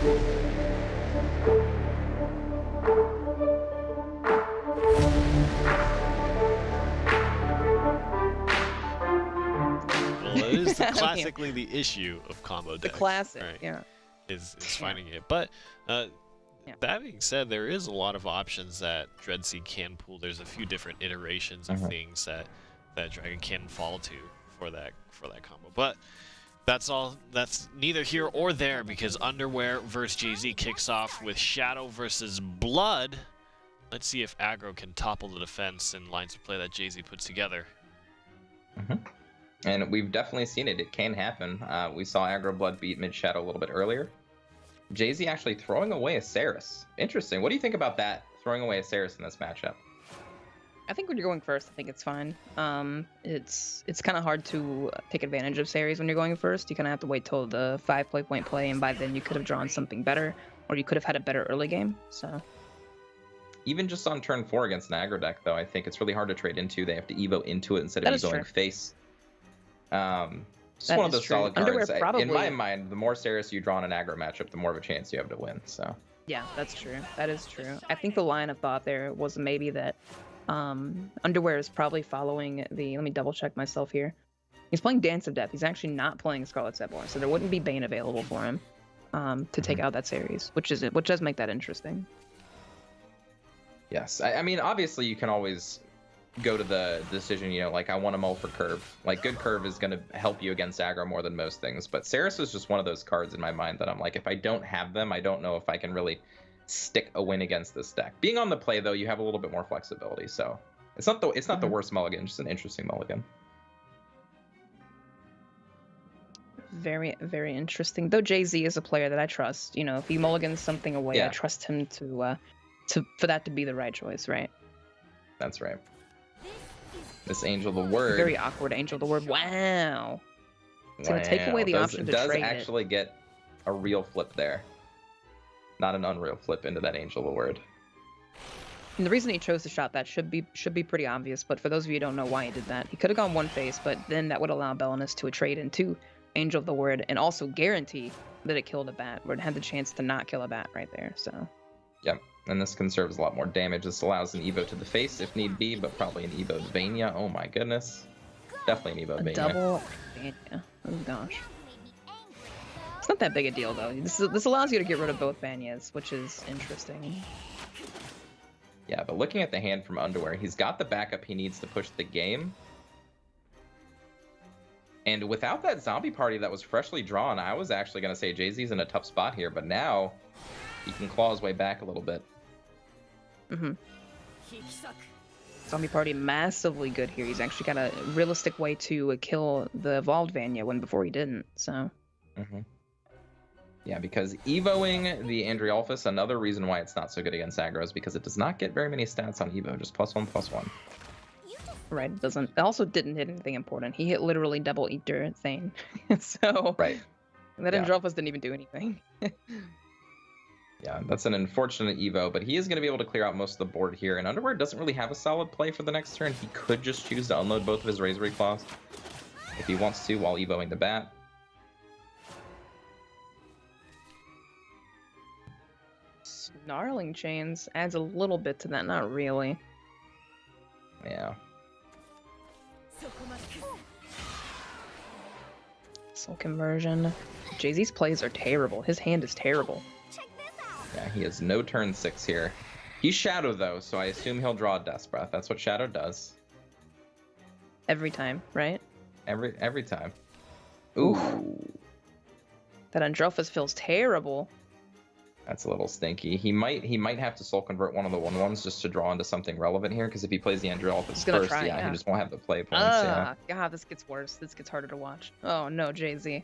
Well, it is classically the issue of combo decks. The classic, right? yeah. Is finding it. But that being said, there is a lot of options that Dreadsea can pull. There's a few different iterations of things that Dragon can fall to for that combo. But that's neither here or there, because Underwear versus JaZe kicks off with Shadow versus Blood. Let's see if aggro can topple the defense and lines of play that JaZe puts together. And we've definitely seen it. It can happen. We saw aggro Blood beat mid Shadow a little bit earlier. JaZe actually throwing away a Saris. Interesting. What do you think about that? Throwing away a Saris in this matchup? I think when you're going first, I think it's fine. It's kind of hard to take advantage of Saris when you're going first. You kind of have to wait till the 5 point play, and by then you could have drawn something better, or you could have had a better early game. So even just on turn 4 against an aggro deck, though, I think it's really hard to trade into. They have to Evo into it instead of Evoing face. Just one of those solid cards. In my mind, the more Saris you draw in an aggro matchup, the more of a chance you have to win. So yeah, that's true. That is true. I think the line of thought there was maybe that Underwear is probably following the. Let me double check myself here. He's playing Dance of Death. He's actually not playing Scarlet Setborn, so there wouldn't be Bane available for him to take out that Saris, which does make that interesting. Yes, I mean, obviously you can always go to the decision, like I want to mull for curve. Like good curve is going to help you against aggro more than most things, but Saris is just one of those cards in my mind that I'm like, if I don't have them, I don't know if I can really stick a win against this deck. Being on the play though, you have a little bit more flexibility, so it's not the worst mulligan, just an interesting mulligan. Very, very interesting. Though JaZe is a player that I trust. If he mulligans something away, I trust him for that to be the right choice, right? That's right. This Angel of the Word. Very awkward Angel of the Word. Wow. It's going to take away the option to trade it. Does actually get a real flip there. Not an unreal flip into that Angel of the Word. And the reason he chose to shot that should be pretty obvious, but for those of you who don't know why he did that, he could have gone one face, but then that would allow Belinus to trade into Angel of the Word and also guarantee that it killed a bat, or it had the chance to not kill a bat right there, so. Yep. And this conserves a lot more damage. This allows an Evo to the face if need be, but probably an Evo to Vania. Oh my goodness. Definitely an Evo to Vania. Double Vania. Oh gosh. It's not that big a deal though. This allows you to get rid of both Vanias, which is interesting. Yeah, but looking at the hand from Underwear, he's got the backup he needs to push the game. And without that zombie party that was freshly drawn, I was actually going to say JaZe's in a tough spot here, but now he can claw his way back a little bit. Zombie party massively good here. He's actually got a realistic way to kill the evolved Vania when before he didn't. So. Yeah, because Evoing the Andriolphus, another reason why it's not so good against aggro is because it does not get very many stats on Evo, just +1/+1. Right, it doesn't. It also didn't hit anything important. He hit literally double Eater Thane. So. Right. That Andriolphus didn't even do anything. Yeah, that's an unfortunate Evo, but he is going to be able to clear out most of the board here. And Underwear doesn't really have a solid play for the next turn. He could just choose to unload both of his Razor Claws if he wants to while Evoing the bat. Snarling Chains adds a little bit to that, not really. Yeah. Soul Conversion. JaZe's plays are terrible. His hand is terrible. Yeah, he has no turn 6 here. He's Shadow, though, so I assume he'll draw a Death Breath. That's what Shadow does. Every time, right? Every time. Ooh. That Androphus feels terrible. That's a little stinky. He might have to Soul Convert one of the 1/1s just to draw into something relevant here, because if he plays the Andriolphus first, he just won't have the play points. God, this gets worse. This gets harder to watch. Oh no, JaZe.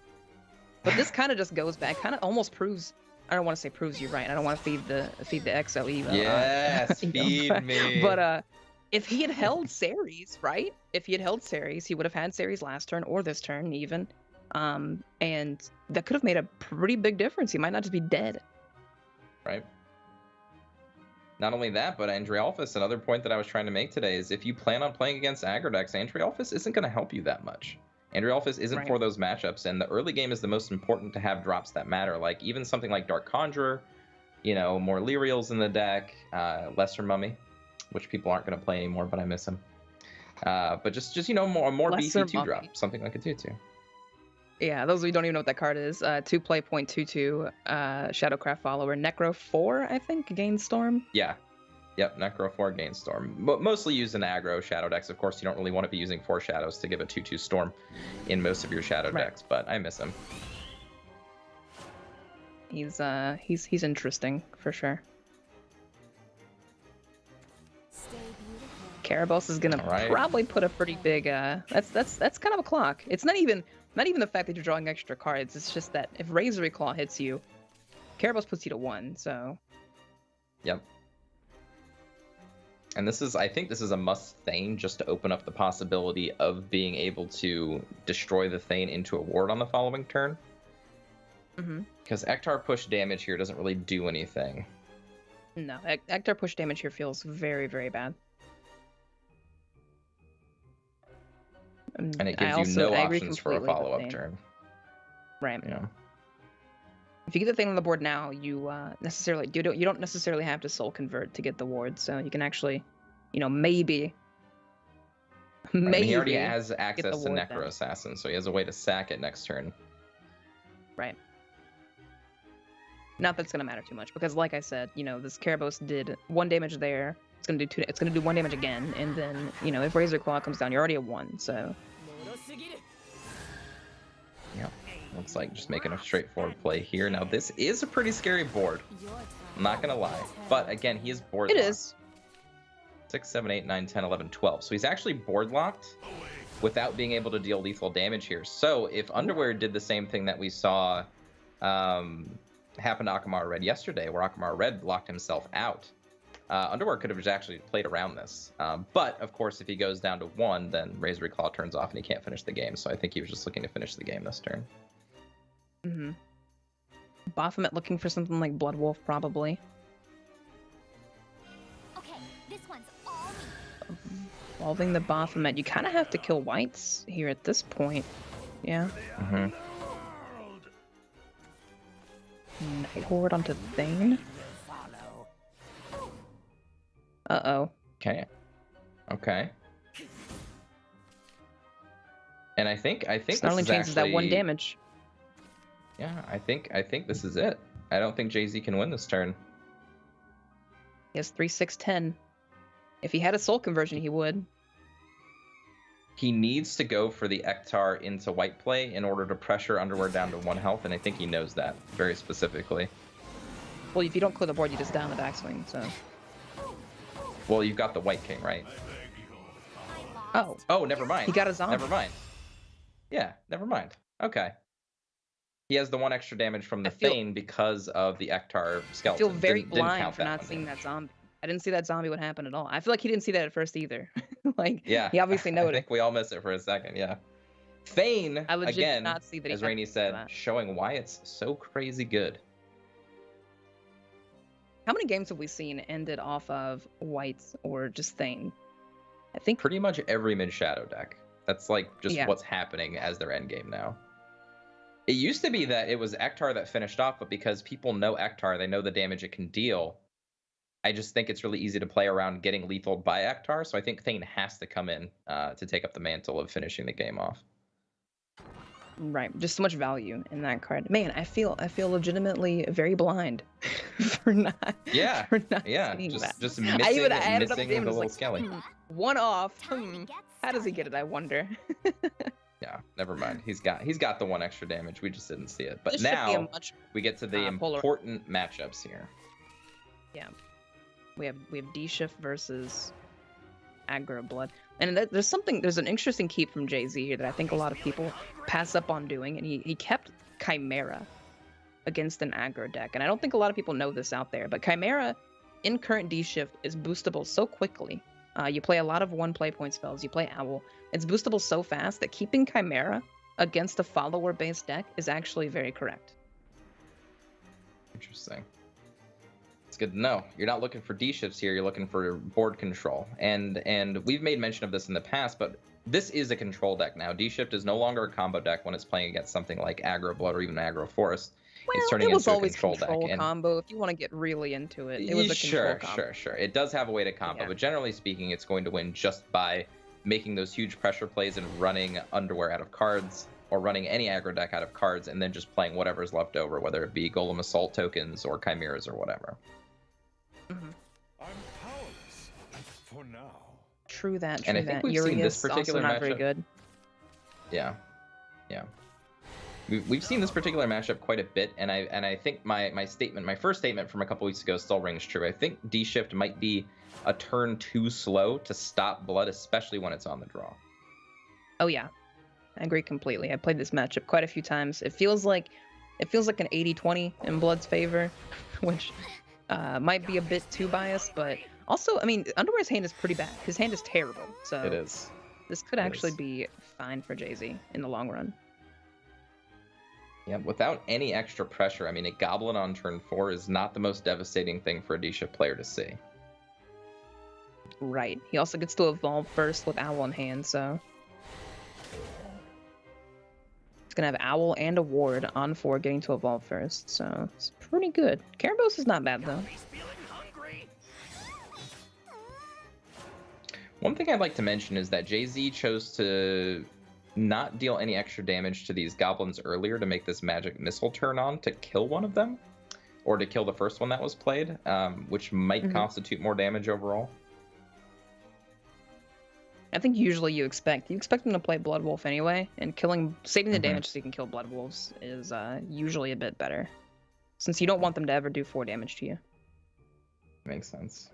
But this kind of just goes back, kind of almost proves. I don't want to say proves you right. I don't want to feed the XL Evo. Yes, feed me. But if he had held Ceres, right? If he had held Ceres, he would have had Ceres last turn or this turn even, and that could have made a pretty big difference. He might not just be dead. Right. Not only that, but Andriolphus, another point that I was trying to make today is if you plan on playing against aggro decks, Andriolphus isn't going to help you that much. Andriolphus isn't for those matchups, and the early game is the most important to have drops that matter. Like even something like Dark Conjurer, you know, more Lyrials in the deck, Lesser Mummy, which people aren't going to play anymore, but I miss him. But just you know, more beefy 2-drop, something like a 2/2. Yeah, those of you who don't even know what that card is, 2-play 0.22, Shadowcraft follower, Necro 4, I think, Gainstorm. Yeah. Yep, Necro 4 Gainstorm. Mostly used in aggro shadow decks. Of course, you don't really want to be using 4 shadows to give a 2/2 storm in most of your shadow decks, but I miss him. He's interesting for sure. Karabos is gonna probably put a pretty big that's kind of a clock. It's not even the fact that you're drawing extra cards, it's just that if Razor Claw hits you, Karabos puts you to 1, so. Yep. And I think this is a must Thane just to open up the possibility of being able to destroy the Thane into a ward on the following turn. Because Ektar push damage here doesn't really do anything. No, Ektar push damage here feels very, very bad. And it gives you no options for a follow-up turn. Right. Yeah. If you get the thing on the board now, you don't necessarily have to soul convert to get the ward, so you can actually, you know, maybe. He already has access to Necro Assassin, so he has a way to sack it next turn. Right. Not that it's gonna matter too much, because like I said, you know, this Karabos did 1 damage there. It's gonna do 2. It's gonna do 1 damage again, and then you know if Razor Claw comes down, you're already at 1. So. Yeah. Looks like just making a straightforward play here. Now this is a pretty scary board. I'm not gonna lie, but again, he is board. It is. 6, 7, 8, 9, 10, 11, 12. So he's actually board locked without being able to deal lethal damage here. So if Underwear did the same thing that we saw happen to Akamara Red yesterday, where Akamara Red locked himself out, Underwear could have just actually played around this. But of course, if he goes down to 1, then Razor Claw turns off and he can't finish the game. So I think he was just looking to finish the game this turn. Baphomet looking for something like Blood Wolf, probably. Okay, this one's all me. Involving the Baphomet, you kind of have to kill whites here at this point. Yeah. Night Horde onto Thane. Uh-oh. Okay. And I think Snarling Chains is that 1 damage. Yeah, I think this is it. I don't think JaZe can win this turn. He has 3, 6, 10. If he had a soul conversion, he would. He needs to go for the Ektar into white play in order to pressure Underwear down to 1 health, and I think he knows that very specifically. Well, if you don't clear the board, you just down the backswing, so. Well, you've got the White King, right? Oh, never mind. He got a zombie. Never mind. Yeah, never mind. Okay. He has the 1 extra damage from the Thane because of the Ektar skeleton. I feel very blind for not seeing that zombie. I didn't see that zombie would happen at all. I feel like he didn't see that at first either. Like, yeah, he obviously noticed. I think we all missed it for a second, yeah. Thane, again, not see that as Rainey said, showing why it's so crazy good. How many games have we seen ended off of whites or just Thane? I think pretty much every mid-shadow deck. That's like just what's happening as their end game now. It used to be that it was Ektar that finished off, but because people know Ektar, they know the damage it can deal. I just think it's really easy to play around getting lethaled by Ektar, so I think Thane has to come in to take up the mantle of finishing the game off. Right, just so much value in that card. Man, I feel legitimately very blind for not. Yeah, for not seeing that. Just missing, missing the little like, skelly. 1 off. How does he get it? I wonder. Yeah, never mind. He's got the 1 extra damage. We just didn't see it. But now we get to the important matchups here. Yeah, we have D-Shift versus Aggro Blood, and there's an interesting keep from JaZe here that I think a lot of people pass up on doing, and he kept Chimera against an aggro deck, and I don't think a lot of people know this out there, but Chimera in current D-Shift is boostable so quickly. You play a lot of 1 play point spells, you play Owl, it's boostable so fast that keeping Chimera against a follower-based deck is actually very correct. Interesting. It's good to know. You're not looking for D-shifts here, you're looking for board control. And we've made mention of this in the past, but this is a control deck now. D-Shift is no longer a combo deck when it's playing against something like Aggro Blood or even Aggro Forest. Well, It's turning it was into a always control deck. combo. If you want to get really into it, it was a control combo. Sure. It does have a way to combo, Yeah. but generally speaking, it's going to win just by making those huge pressure plays and running Underwear out of cards, or running any aggro deck out of cards, and then just playing whatever's left over, whether it be Golem Assault tokens or Chimeras or whatever. Mm-hmm. I'm powerless for now. True that. And I think we've seen this particular also not very matchup- good. Yeah. We've seen this particular matchup quite a bit, and I think my first statement from a couple weeks ago still rings true. I think D-Shift might be a turn too slow to stop Blood, especially when it's on the draw. Oh yeah, I agree completely. I played this matchup quite a few times. It feels like an 80-20 in Blood's favor, which might be a bit too biased, but also, I mean, Underwear's hand is pretty bad. His hand is terrible, so It is. this could It actually is. be fine for JaZe in the long run. Yeah, without any extra pressure, I mean, a Goblin on turn 4 is not the most devastating thing for a D-Shift player to see. Right. He also gets to evolve first with Owl in hand, so it's gonna have Owl and a Ward on 4 getting to evolve first, so it's pretty good. Karambos is not bad though. One thing I'd like to mention is that JaZe chose to not deal any extra damage to these goblins earlier to make this magic missile turn on to kill one of them, or to kill the first one that was played, which might constitute more damage overall. I think usually you expect them to play Blood Wolf anyway, and saving the damage so you can kill Blood Wolves is usually a bit better, since you don't want them to ever do 4 damage to you. Makes sense.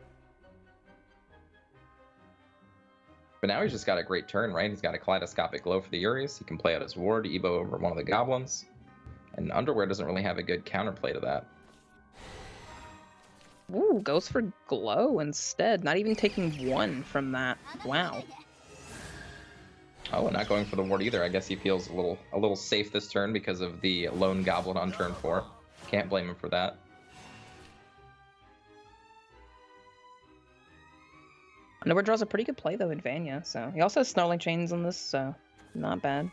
But now he's just got a great turn, right? He's got a Kaleidoscopic Glow for the Urius. He can play out his Ward, Evo over one of the Goblins. And Underwear doesn't really have a good counterplay to that. Ooh, goes for Glow instead, not even taking 1 from that. Wow. Oh, and not going for the Ward either. I guess he feels a little safe this turn because of the lone Goblin on turn 4. Can't blame him for that. Underwear draws a pretty good play though in Vanya, so he also has Snarling Chains on this, so not bad.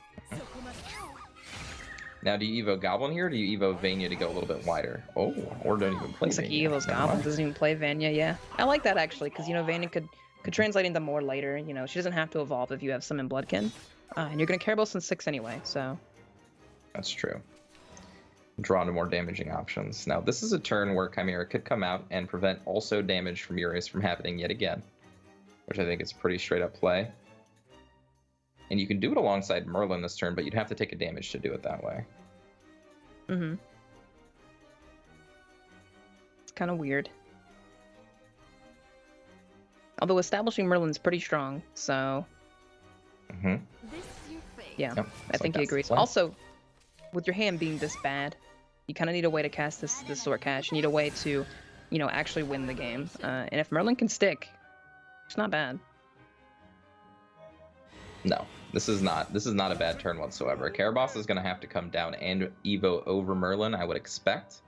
Now, do you Evo Goblin here, or do you Evo Vanya to go a little bit wider? Oh, or don't even play Looks like Vanya. Evo's Never Goblin mind. doesn't even play Vanya, yeah. I like that actually, because Vanya could translate into more later. She doesn't have to evolve if you have Summon Bloodkin. And you're gonna Karambos in 6 anyway, so. That's true. Draw into more damaging options. Now, this is a turn where Chimera could come out and prevent also damage from Urius from happening yet again, which I think is a pretty straight up play. And you can do it alongside Merlin this turn, but you'd have to take a damage to do it that way. Mm-hmm. It's kind of weird. Although establishing Merlin's pretty strong, so Mm-hmm. This is your fate. yeah, Yep, I think he that's the agrees. play. Also, with your hand being this bad, you kind of need a way to cast this Sword Cash. You need a way to, actually win the game. And if Merlin can stick, it's not bad. No, this is not a bad turn whatsoever. Karabas is going to have to come down and Evo over Merlin, I would expect.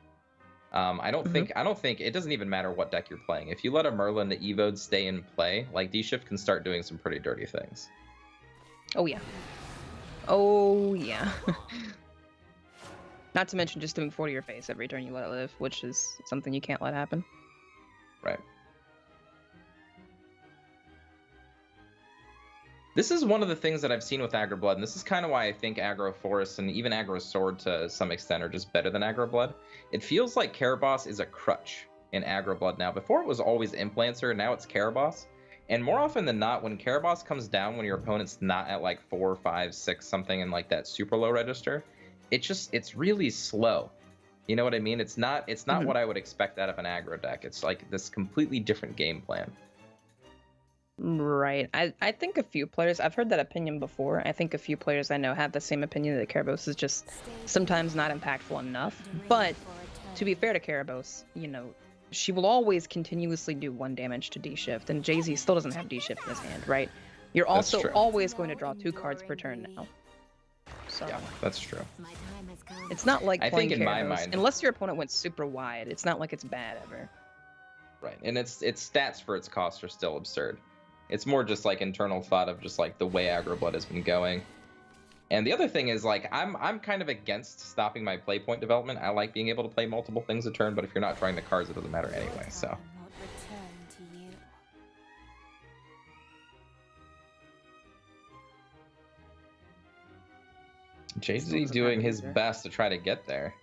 I don't think it doesn't even matter what deck you're playing. If you let a Merlin to Evo stay in play, like D-Shift can start doing some pretty dirty things. Oh yeah. Oh yeah. Not to mention just doing 4 to your face every turn you let it live, which is something you can't let happen. Right. This is one of the things that I've seen with Aggro Blood, and this is kind of why I think Aggro Forest and even Aggro Sword to some extent are just better than Aggro Blood. It feels like Karabas is a crutch in Aggro Blood now. Before it was always Implancer, now it's Karabas. And more often than not, when Karabas comes down when your opponent's not at like 4, 5, 6 something in like that super low register, it's really slow. You know what I mean? It's not what I would expect out of an aggro deck. It's like this completely different game plan. Right. I think a few players, I've heard that opinion before. I think a few players I know have the same opinion that Karabos is just sometimes not impactful enough. But to be fair to Karabos, she will always continuously do 1 damage to D-Shift, and JaZe still doesn't have D-Shift in his hand, right? You're also always going to draw 2 cards per turn now. So Yeah, that's true. it's not like I playing think in my Karabos, mind- unless your opponent went super wide, it's not like it's bad ever. Right, and its stats for its cost are still absurd. It's more just like internal thought of just like the way aggro blood has been going. And the other thing is like I'm kind of against stopping my play point development. I like being able to play multiple things a turn, but if you're not drawing the cards, it doesn't matter anyway. So. JaZe doing his best to try to get there.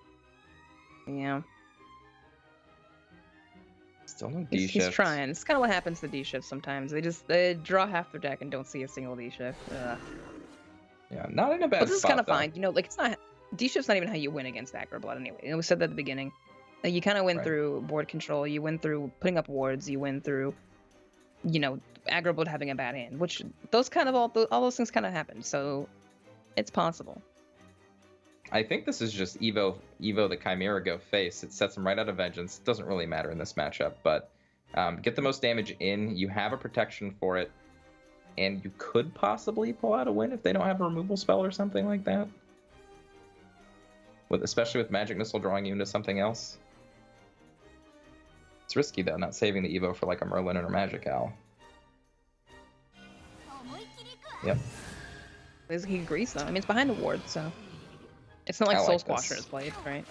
Yeah. Still no D shift. He's trying. It's kind of what happens to D shift sometimes. They draw half their deck and don't see a single D shift. Yeah, not in a bad spot. But this is kind of fine. You know, like it's not D shift's not even how you win against aggro blood anyway. We said that at the beginning. Like, you kind of win through board control. You win through putting up wards. You win through, you know, aggro blood having a bad hand. Which those kind of all those things kind of happen. So it's possible. I think this is just Evo the Chimera go face. It sets him right out of Vengeance. It doesn't really matter in this matchup, but get the most damage in. You have a protection for it, and you could possibly pull out a win if they don't have a removal spell or something like that. Especially with Magic Missile drawing you into something else. It's risky though, not saving the Evo for like a Merlin or a Magic Owl. Yep. He agrees though. I mean, it's behind a ward, so. It's not like Soul Squasher is played, right?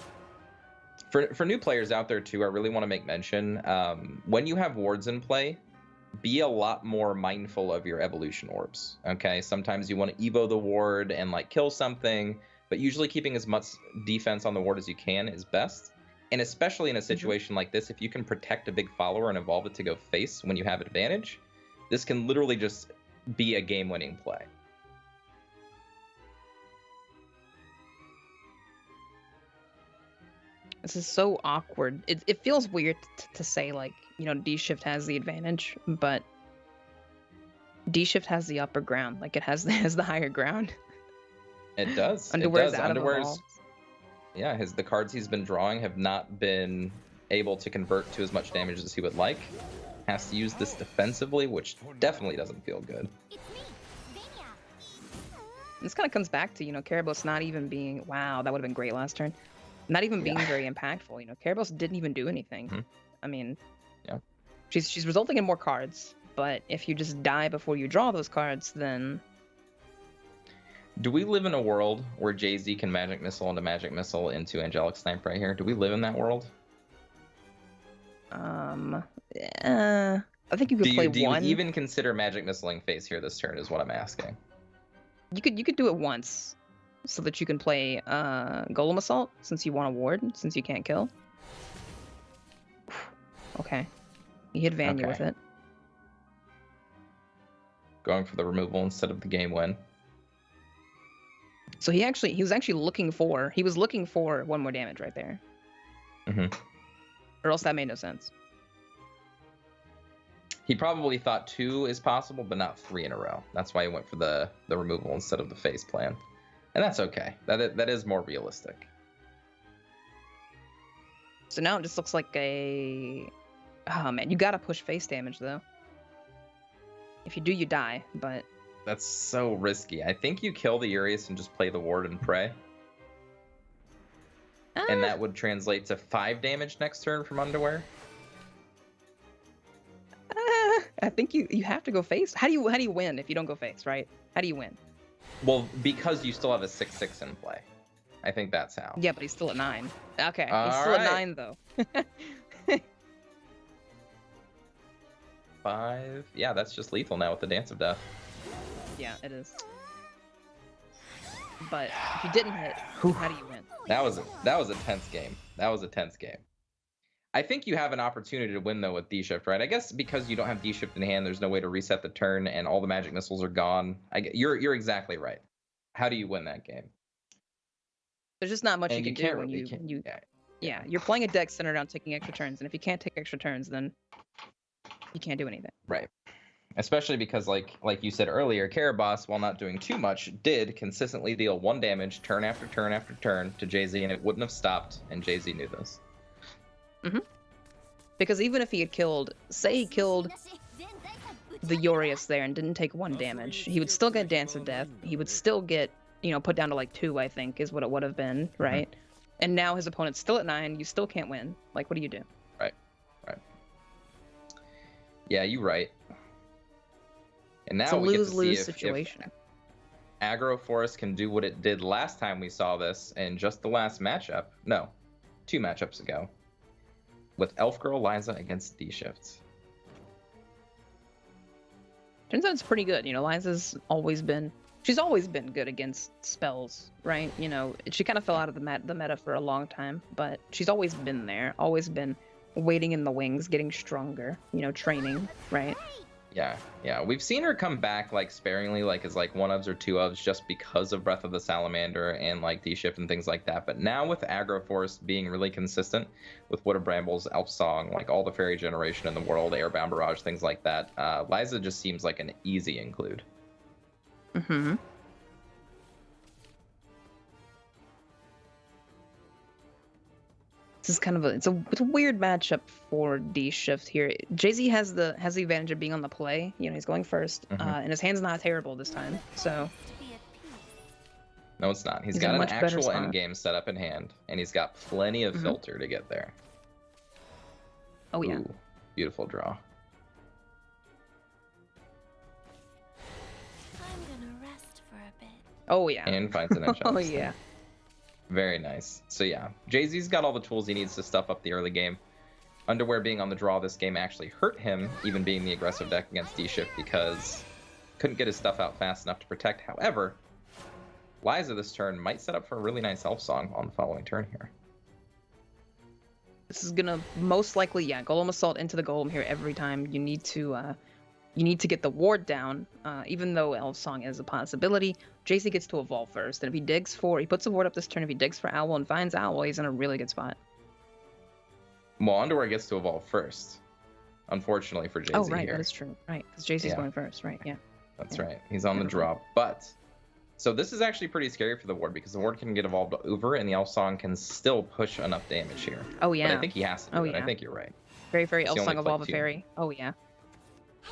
For new players out there too, I really want to make mention, when you have wards in play, be a lot more mindful of your evolution orbs, okay? Sometimes you want to evo the ward and like kill something, but usually keeping as much defense on the ward as you can is best. And especially in a situation like this, if you can protect a big follower and evolve it to go face when you have advantage, this can literally just be a game-winning play. This is so awkward. It feels weird to say, like, you know, D-Shift has the advantage, but D-Shift has the upper ground. Like, it has the higher ground. It does. Underwear's it does. out Underwear's, of yeah, the cards he's been drawing have not been able to convert to as much damage as he would like. Has to use this defensively, which definitely doesn't feel good. This kind of comes back to, you know, Karabos not even being... Wow, that would have been great last turn. Not even being very impactful. You know, Karabos didn't even do anything. I mean, she's resulting in more cards, but if you just die before you draw those cards, then... Do we live in a world where JaZe can Magic Missile into Angelic Snipe right here? Do we live in that world? I think you could play one. Do you even consider Magic Missiling face here this turn is what I'm asking. You could do it once. So that you can play Golem Assault, since you want a ward, since you can't kill. Okay. He hit Vanya with it. Going for the removal instead of the game win. So he was actually looking for one more damage right there. Or else that made no sense. He probably thought 2 is possible, but not 3 in a row. That's why he went for the removal instead of the face plan. And that's okay. That is more realistic. So now it just looks like a... Oh man, you gotta push face damage though. If you do, you die, but... That's so risky. I think you kill the Urias and just play the ward and pray. And that would translate to 5 damage next turn from Underwear. I think you have to go face. How do you win if you don't go face, right? How do you win? Well, because you still have a 6/6 in play. I think that's how. Yeah, but he's still at 9. Okay, he's still at 9 though. 5. Yeah, that's just lethal now with the Dance of Death. Yeah, it is. But if you didn't hit, how do you win? That was a tense game. That was a tense game. I think you have an opportunity to win though with D-Shift, right? I guess because you don't have D-Shift in hand, there's no way to reset the turn, and all the magic missiles are gone. You're exactly right. How do you win that game? There's just not much you can do when you you're playing a deck centered around taking extra turns, and if you can't take extra turns, then you can't do anything. Right. Especially because, like you said earlier, Karabos, while not doing too much, did consistently deal 1 damage turn after turn after turn to JaZe, and it wouldn't have stopped, and JaZe knew this. Because even if he had killed, say he killed the Urias there and didn't take 1 damage, he would still get Dance of Death. He would still get, put down to like 2, I think, is what it would have been, right? And now his opponent's still at 9. You still can't win. Like, what do you do? Right. Yeah, you're right. And now It's a we get to see lose-lose if situation. Aggro Forest can do what it did last time we saw this in just the last matchup. No, 2 matchups ago. With Elf Girl Liza against D-Shift. Turns out it's pretty good. You know, Liza's always been, she's always been good against spells, right? You know, she kind of fell out of the meta for a long time, but she's always been there, always been waiting in the wings, getting stronger, you know, training, right? Yeah. We've seen her come back like sparingly, like as like 1-ofs or 2-ofs just because of Breath of the Salamander and like D-Shift and things like that. But now with Aggro Forest being really consistent with Wood of Brambles, Elf Song, like all the fairy generation in the world, Airbound Barrage, things like that, Liza just seems like an easy include. Mm-hmm. This is kind of it's a weird matchup for D-Shift here. JaZe has the advantage of being on the play. You know, he's going first, and his hand's not terrible this time. So no, it's not. He's He's got in a an much better actual spot. end game set up in hand, and he's got plenty of filter to get there. oh yeah, Ooh, beautiful draw. I'm gonna rest for a bit. oh yeah, And finds an oh yeah. Very nice. So yeah, JaZe's got all the tools he needs to stuff up the early game. Underwear being on the draw this game actually hurt him, even being the aggressive deck against D-Shift, because couldn't get his stuff out fast enough to protect. However, Liza this turn might set up for a really nice Elf Song on the following turn here. This is gonna most likely, Golem Assault into the Golem here every time. You need to get the ward down, even though Elf Song is a possibility. JaZe gets to evolve first, and if he puts a ward up this turn, if he digs for Owl and finds Owl, he's in a really good spot. Well, Underwear gets to evolve first, unfortunately for JaZe Oh, right, here. that is true. Right, because JaZe's going first, right, yeah. That's right. He's on the draw. But, so this is actually pretty scary for the ward, because the ward can get evolved over, and the Elf Song can still push enough damage here. Oh, yeah. But I think he has to do it. yeah. I think you're right. Very, very He Elf only Song played Evolve a 2. Fairy. Oh, yeah. Hey,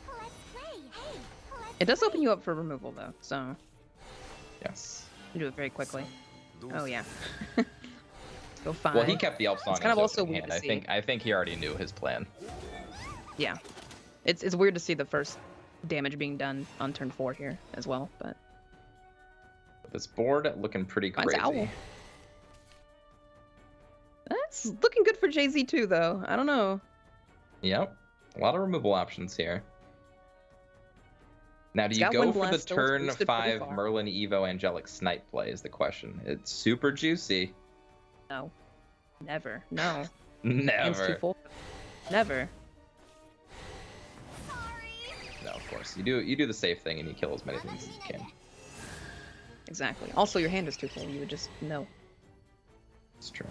let's play. Hey, let's It does play. open you up for removal, though, so Yes. you do it very quickly. Oh, yeah. Go 5. Well, he kept the Elf Song It's kind in of his also opening weird hand. to see. I think he already knew his plan. Yeah. It's weird to see the first damage being done on turn 4 here as well, but This board looking pretty Finds crazy. Owl. That's looking good for JaZe too, though. I don't know. Yep. A lot of removal options here. Now, do He's you got go Wind for the Blast, so it's turn boosted pretty 5 far. Merlin Evo Angelic Snipe play is the question. It's super juicy. No. Never. No. Hand's too Never. full. Never. No, of course. You do the safe thing and you kill as many things as you can. Exactly. Also, your hand is too full. You would just no. It's true.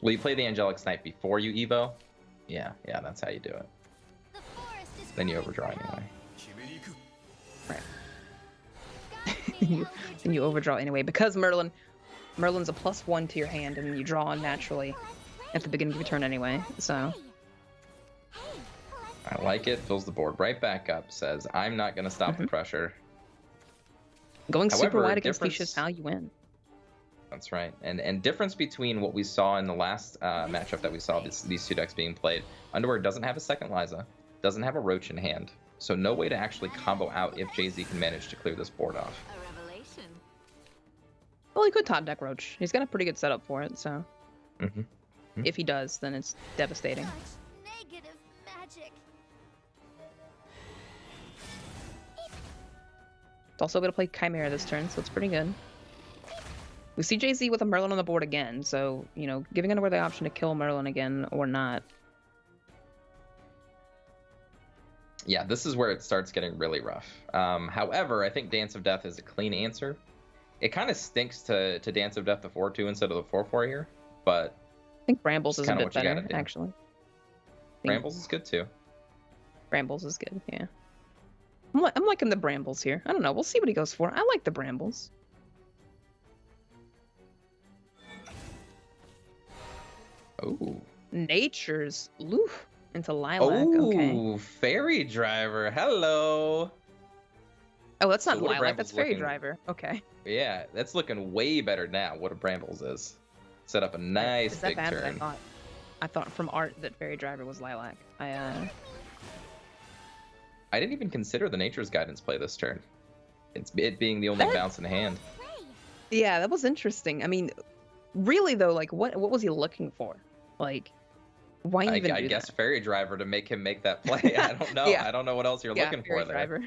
Will you play the Angelic Snipe before you Evo? Yeah, that's how you do it. The forest is Then you growing overdraw now. anyway. you, and you overdraw anyway because Merlin's a +1 to your hand, and you draw naturally at the beginning of your turn anyway. So I like it. Fills the board right back up. Says, I'm not going to stop the pressure. going super However, wide against difference- Nisha is how you win. That's right. And difference between what we saw in the last matchup that we saw these 2 decks being played. Underwear doesn't have a second Liza, doesn't have a Roach in hand, so no way to actually combo out if JaZe can manage to clear this board off. A revelation. Well, he could top deck Roach. He's got a pretty good setup for it. So Mm-hmm. if he does, then it's devastating. Such negative magic. It's also going to play Chimera this turn, so it's pretty good. We see JaZe with a Merlin on the board again, so, you know, giving Underwear the option to kill Merlin again or not. Yeah, this is where it starts getting really rough. However, I think Dance of Death is a clean answer. It kind of stinks to Dance of Death the 4-2 instead of the 4-4 here, but I think Brambles It's is a kinda bit what you better, gotta do. actually. Brambles is good too. Brambles is good, yeah. I'm liking the Brambles here. I don't know. We'll see what he goes for. I like the Brambles. Ooh. Nature's Loof into Lilac. Okay. Ooh, Fairy Driver. Hello. Oh, that's not So what are Lilac. That's Brambles Fairy looking- Driver. Okay. Yeah, that's looking way better now. What a Brambles is. Set up a nice Is that big bad? turn. I thought from art that Fairy Driver was Lilac. I didn't even consider the Nature's Guidance play this turn. It being the only bounce in hand. Yeah, that was interesting. I mean, really though, like what was he looking for? Like, why even I do guess that? Fairy Driver to make him make that play. I don't know. Yeah. I don't know what else you're Yeah, looking Fairy for there. Driver.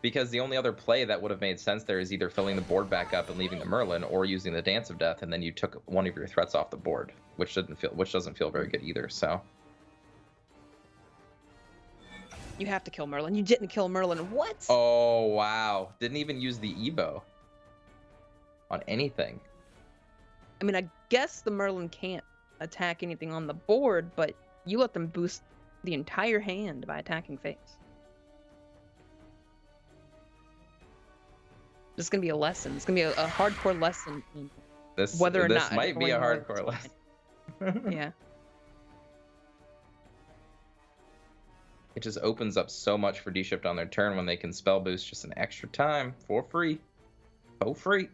Because the only other play that would have made sense there is either filling the board back up and leaving the Merlin, or using the Dance of Death, and then you took one of your threats off the board, which doesn't feel very good either. So You have to kill Merlin. You didn't kill Merlin. What? oh wow, didn't even use the Evo on anything. I mean, I guess the Merlin can't attack anything on the board, but you let them boost the entire hand by attacking face. This is gonna be a lesson. It's gonna be a hardcore lesson in whether or this not might be a Merlin hardcore wins. lesson. Yeah. It just opens up so much for D-Shift on their turn when they can spell boost just an extra time for free. For free.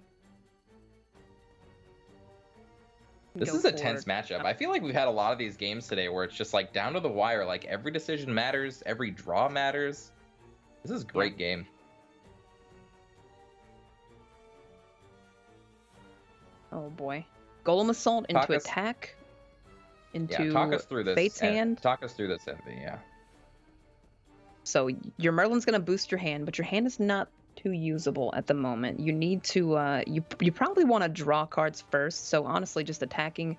This Go is a forward. tense matchup. I feel like we've had a lot of these games today where it's just like down to the wire. Like every decision matters, every draw matters. This is a great game. Oh boy. Golem Assault into Talk us- attack. Into Talk us through this. Fate's Hand. Talk us through this, Envy. Yeah. So your Merlin's gonna boost your hand, but your hand is not too usable at the moment. You need to you probably want to draw cards first. So honestly, just attacking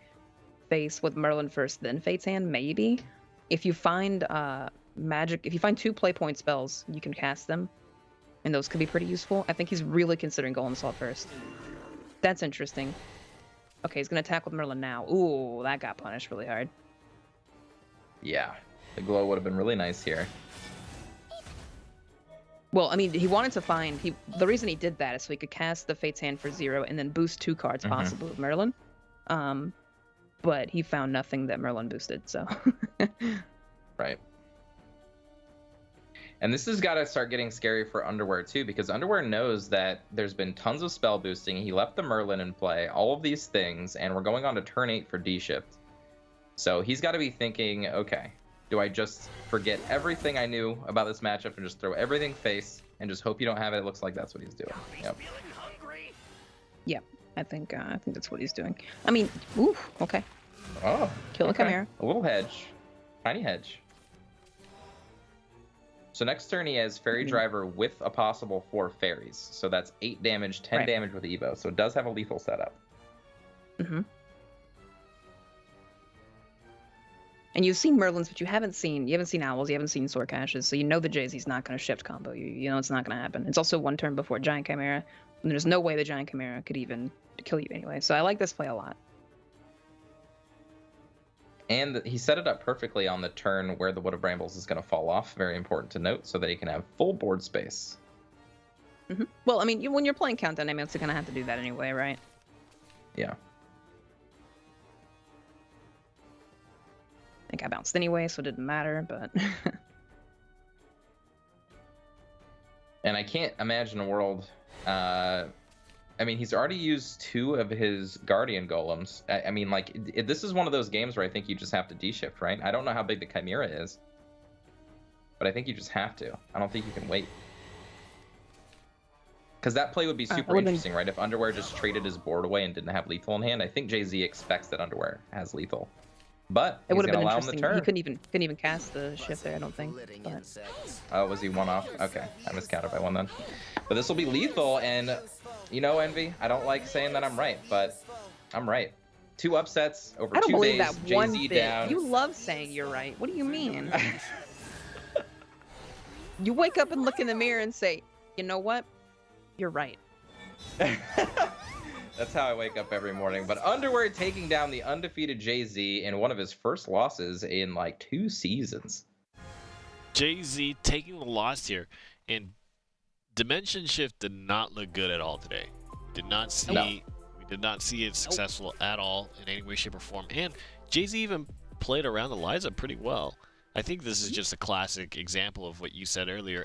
face with Merlin first, then Fate's Hand, maybe. If you find if you find 2 play point spells, you can cast them, and those could be pretty useful. I think he's really considering Golem Assault first. That's interesting. Okay, he's gonna attack with Merlin now. Ooh, that got punished really hard. Yeah. The glow would have been really nice here. Well, I mean, he wanted to find the reason he did that is so he could cast the Fate's Hand for 0 and then boost 2 cards possibly with Merlin. But he found nothing that Merlin boosted, so. Right. And this has got to start getting scary for Underwear too, because Underwear knows that there's been tons of spell boosting. He left the Merlin in play, all of these things, and we're going on to turn 8 for D-Shift. So he's got to be thinking, okay, do I just forget everything I knew about this matchup and just throw everything face and just hope you don't have it? It looks like that's what he's doing. Yep. Yep, I think that's what he's doing. I mean, ooh, okay. Oh, Kill a Chimera. A little hedge. Tiny hedge. So next turn he has Fairy Driver with a possible 4 fairies. So that's 8 damage, 10 damage with Evo. So it does have a lethal setup. Mm-hmm. And you've seen Merlins, but you haven't seen Owls, you haven't seen Sword Caches, so you know the JaZe's not going to shift combo. You know it's not going to happen. It's also 1 turn before Giant Chimera, and there's no way the Giant Chimera could even kill you anyway. So I like this play a lot. And he set it up perfectly on the turn where the Wood of Brambles is going to fall off. Very important to note, so that he can have full board space. Mm-hmm. Well, I mean, when you're playing Countdown Dynamics, you're going to have to do that anyway, right? Yeah. I think I bounced anyway, so it didn't matter, but... And I can't imagine a world... I mean, he's already used 2 of his Guardian Golems. I mean, like, this is one of those games where I think you just have to D-Shift, right? I don't know how big the Chimera is, but I think you just have to. I don't think you can wait. Because that play would be super interesting, right? If Underwear just traded his board away and didn't have lethal in hand. I think JaZe expects that Underwear has lethal. But it would have been allow him interesting. the turn. He couldn't even cast the shift there, I don't think. But... Oh, was he 1 off? Okay, I miscounted by 1 then. But this will be lethal, and you know, Envy, I don't like saying that I'm right, but I'm right. 2 upsets over 2 days. I don't believe that one JaZe bit. down. You love saying you're right. What do you mean? You wake up and look in the mirror and say, you know what? You're right. That's how I wake up every morning. But Underwear taking down the undefeated JaZe in one of his first losses in like 2 seasons. JaZe taking the loss here, and Dimension Shift did not look good at all today. Did not see we did not see it successful at all in any way, shape, or form. And JaZe even played around Eliza pretty well. I think this is just a classic example of what you said earlier.